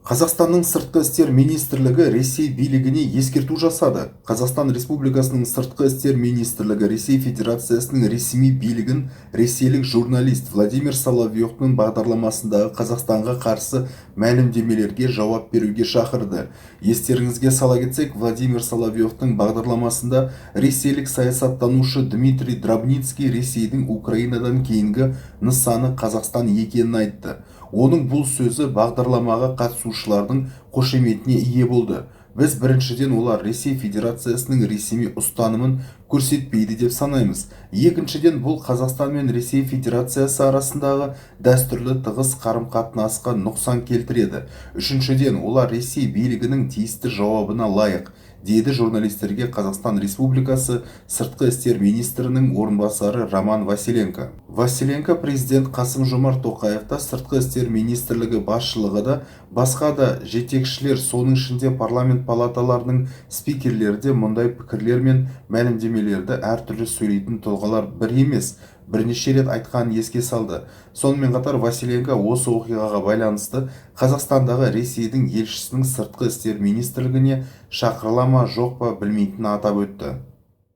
Қазақстанның сыртқы істер министрлігі Ресей билігіне ескерту жасады. Қазақстан Республикасының сыртқы істер министрлігі Ресей Федерациясының ресми билігін ресейлік журналист Владимир Соловьевтың бағдарламасындағы Қазақстанға қарсы мәлімдемелерге жауап беруге шақырды. Естеріңізге сала кетсек, Владимир Соловьевтың бағдарламасында ресейлік саясаттанушы Дмитрий Дробницкий Ресейдің Украинадан кейінгі нысаны Қазақстан екенін айтты. Оның бұл сөзі бағдарламаға қатысушылардың қошеметіне ие болды. Біз біріншіден олар Ресей Федерациясының ресми ұстанымын көрсетпейді деп санаймыз. Екіншіден, бұл Қазақстан мен Ресей Федерациясы арасындағы дәстүрлі тығыз қарым-қатынасқа нұқсан келтіреді. Үшіншіден, олар Ресей билігінің тиісті жауабына лайық, деді журналистерге Қазақстан Республикасы сыртқы істер министрінің орынбасары Роман Василенко. Василенко президент Қасым-Жомарт Тоқаевта, сыртқы істер министрлігі басшылығы да, басқа да жетекшілер, соның ішінде парламент палаталарының спикерлері де мұндай пікірлер мен мәлімдемелерді әртүрлі сөйлейтін тұлғалар бір емес, бірнеше рет айтқанын еске салды. Сонымен қатар Василенко осы оқиғаға байланысты Қазақстандағы Ресейдің елшісінің сыртқы істер министрлігіне шақырыла ма жоқ па білмейтінін атап өтті.